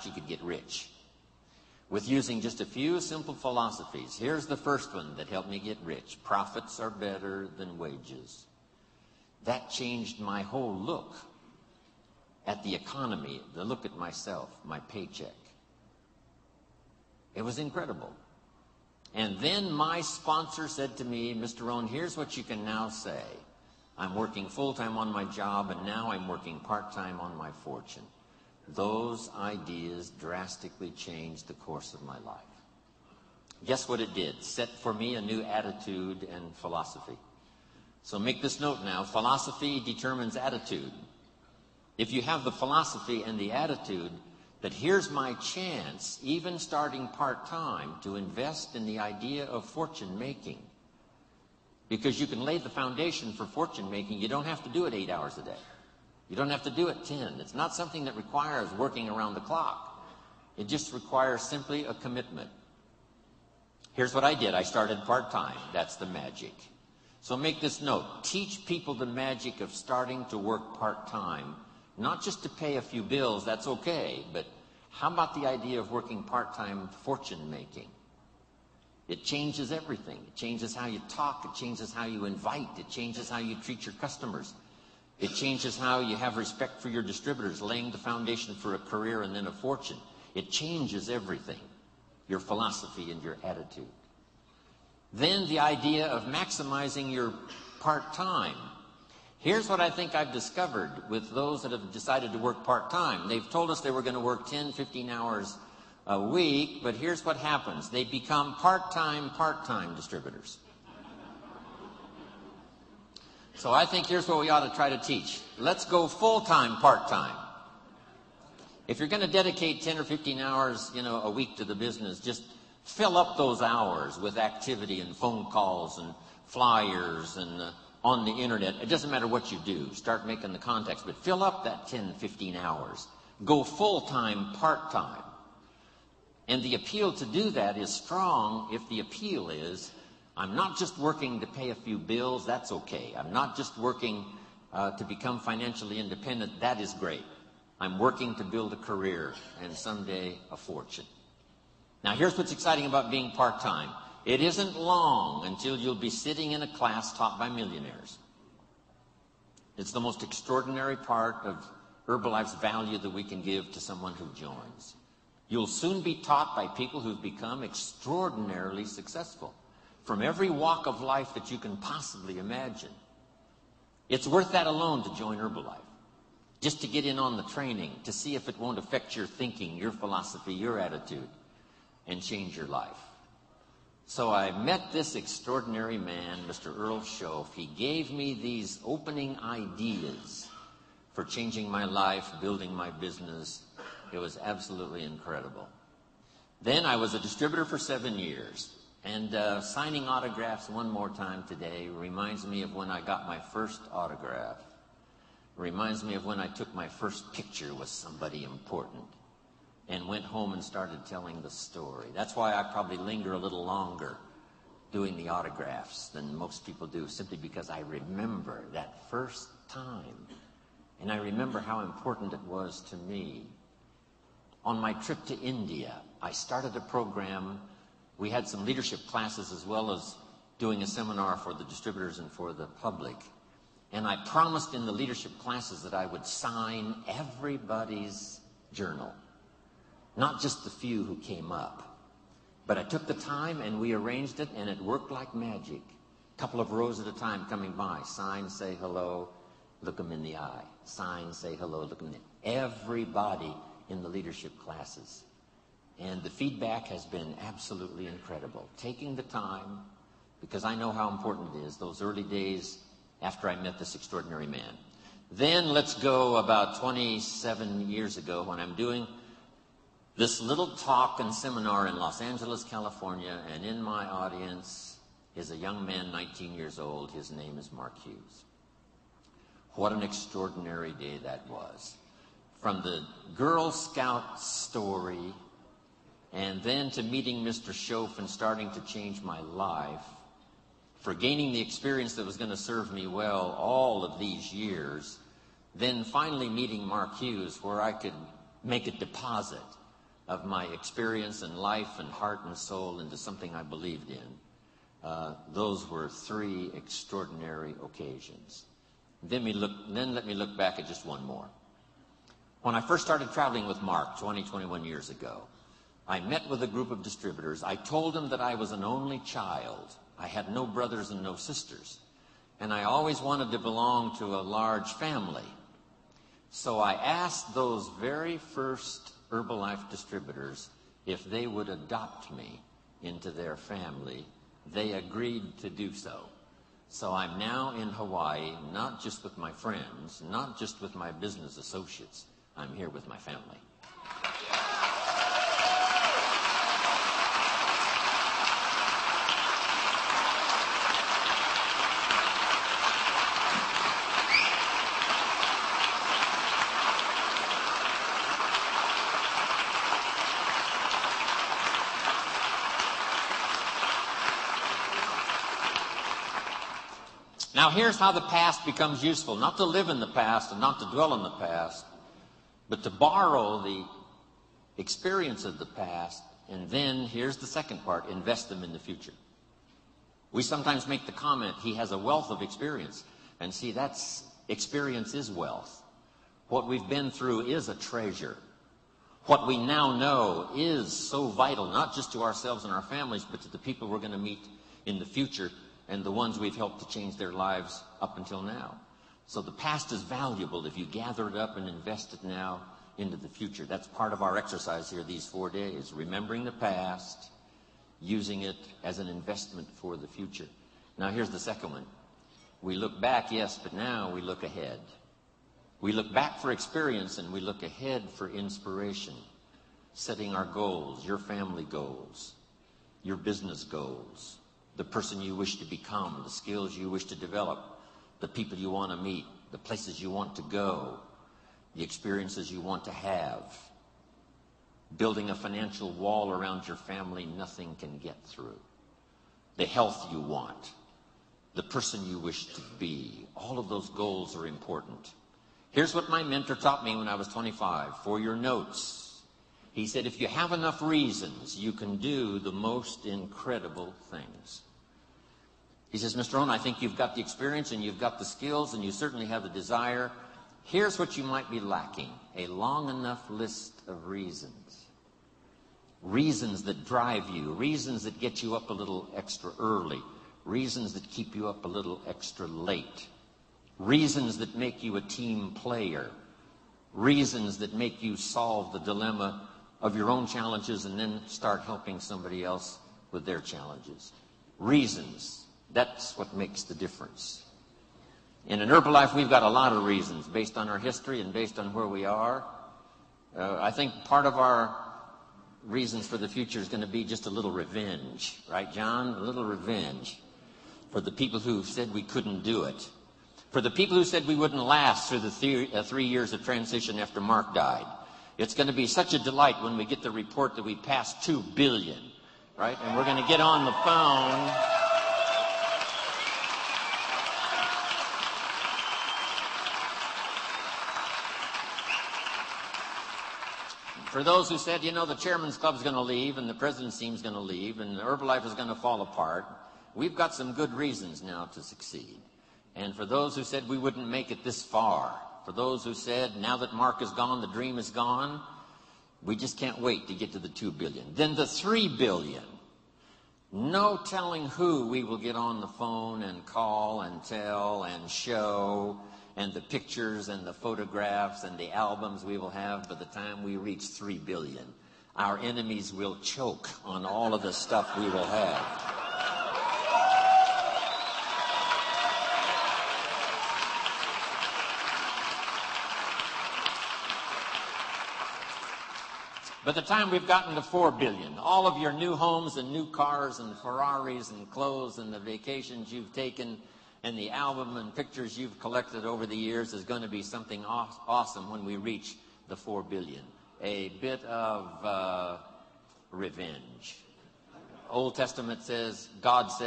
you could get rich with using just a few simple philosophies. Here's the first one that helped me get rich. Profits are better than wages. That changed my whole look at the economy, the look at myself, my paycheck. It was incredible. And then my sponsor said to me, Mr. Rohn, here's what you can now say. I'm working full-time on my job, and now I'm working part-time on my fortune. Those ideas drastically changed the course of my life. Guess what it did? Set for me a new attitude and philosophy. So make this note now. Philosophy determines attitude. If you have the philosophy and the attitude that here's my chance, even starting part-time, to invest in the idea of fortune making, because you can lay the foundation for fortune making. You don't have to do it 8 hours a day. You don't have to do it 10. It's not something that requires working around the clock. It just requires simply a commitment. Here's what I did. I started part-time. That's the magic. So make this note. Teach people the magic of starting to work part-time, not just to pay a few bills. That's okay. But how about the idea of working part-time fortune making? It changes everything. It changes how you talk. It changes how you invite. It changes how you treat your customers. It changes how you have respect for your distributors, laying the foundation for a career and then a fortune. It changes everything, your philosophy and your attitude. Then the idea of maximizing your part-time. Here's what I think I've discovered with those that have decided to work part-time. They've told us they were going to work 10, 15 hours a week, but here's what happens. They become part-time distributors. So I think here's what we ought to try to teach. Let's go full-time, part-time. If you're going to dedicate 10 or 15 hours, a week to the business, just fill up those hours with activity and phone calls and flyers and on the internet. It doesn't matter what you do. Start making the contacts, but fill up that 10, 15 hours. Go full-time, part-time. And the appeal to do that is strong if the appeal is, I'm not just working to pay a few bills, that's okay. I'm not just working to become financially independent, that is great. I'm working to build a career and someday a fortune. Now here's what's exciting about being part-time. It isn't long until you'll be sitting in a class taught by millionaires. It's the most extraordinary part of Herbalife's value that we can give to someone who joins. You'll soon be taught by people who've become extraordinarily successful from every walk of life that you can possibly imagine. It's worth that alone to join Herbalife, just to get in on the training, to see if it won't affect your thinking, your philosophy, your attitude, and change your life. So I met this extraordinary man, Mr. Earl Schoaf. He gave me these opening ideas for changing my life, building my business. It was absolutely incredible. Then I was a distributor for 7 years. And signing autographs one more time today reminds me of when I got my first autograph. Reminds me of when I took my first picture with somebody important and went home and started telling the story. That's why I probably linger a little longer doing the autographs than most people do, simply because I remember that first time. And I remember how important it was to me. On my trip to India, I started a program. We had some leadership classes as well as doing a seminar for the distributors and for the public. And I promised in the leadership classes that I would sign everybody's journal, not just the few who came up. But I took the time and we arranged it, and it worked like magic. A couple of rows at a time coming by. Sign, say hello, look them in the eye. Sign, say hello, look them in the eye. Everybody in the leadership classes. And the feedback has been absolutely incredible. Taking the time, because I know how important it is, those early days after I met this extraordinary man. Then let's go about 27 years ago when I'm doing this little talk and seminar in Los Angeles, California, and in my audience is a young man, 19 years old. His name is Mark Hughes. What an extraordinary day that was. From the Girl Scout story, and then to meeting Mr. Schoaf and starting to change my life, for gaining the experience that was going to serve me well all of these years, then finally meeting Mark Hughes where I could make a deposit of my experience and life and heart and soul into something I believed in. Those were 3 extraordinary occasions. Then let me look back at just one more. When I first started traveling with Mark 21 years ago, I met with a group of distributors. I told them that I was an only child. I had no brothers and no sisters. And I always wanted to belong to a large family. So I asked those very first Herbalife distributors if they would adopt me into their family. They agreed to do so. So I'm now in Hawaii, not just with my friends, not just with my business associates. I'm here with my family. Now here's how the past becomes useful. Not to live in the past and not to dwell in the past, but to borrow the experience of the past, and then, here's the second part, invest them in the future. We sometimes make the comment, he has a wealth of experience. And see, experience is wealth. What we've been through is a treasure. What we now know is so vital, not just to ourselves and our families, but to the people we're going to meet in the future and the ones we've helped to change their lives up until now. So the past is valuable if you gather it up and invest it now into the future. That's part of our exercise here these 4 days, remembering the past, using it as an investment for the future. Now here's the second one. We look back, yes, but now we look ahead. We look back for experience and we look ahead for inspiration, setting our goals, your family goals, your business goals, the person you wish to become, the skills you wish to develop, the people you want to meet, the places you want to go, the experiences you want to have, building a financial wall around your family nothing can get through, the health you want, the person you wish to be. All of those goals are important. Here's what my mentor taught me when I was 25, for your notes. He said, if you have enough reasons, you can do the most incredible things. He says, Mr. Owen, I think you've got the experience and you've got the skills and you certainly have the desire. Here's what you might be lacking, a long enough list of reasons. Reasons that drive you, reasons that get you up a little extra early, reasons that keep you up a little extra late, reasons that make you a team player, reasons that make you solve the dilemma of your own challenges and then start helping somebody else with their challenges. Reasons. That's what makes the difference. In an Herbalife, we've got a lot of reasons based on our history and based on where we are. I think part of our reasons for the future is going to be just a little revenge. Right, John? A little revenge for the people who said we couldn't do it. For the people who said we wouldn't last through the 3 years of transition after Mark died. It's going to be such a delight when we get the report that we passed 2 billion, right? And we're going to get on the phone. For those who said, you know, the chairman's club's going to leave and the president's team's going to leave and Herbalife is going to fall apart, we've got some good reasons now to succeed. And for those who said we wouldn't make it this far, for those who said now that Mark is gone, the dream is gone, we just can't wait to get to the 2 billion. Then the 3 billion. No telling who we will get on the phone and call and tell and show, and the pictures and the photographs and the albums we will have by the time we reach 3 billion. Our enemies will choke on all of the stuff we will have. By the time we've gotten to 4 billion, all of your new homes and new cars and Ferraris and clothes and the vacations you've taken and the album and pictures you've collected over the years is going to be something awesome when we reach the 4 billion. A bit of revenge. Old Testament says, God says,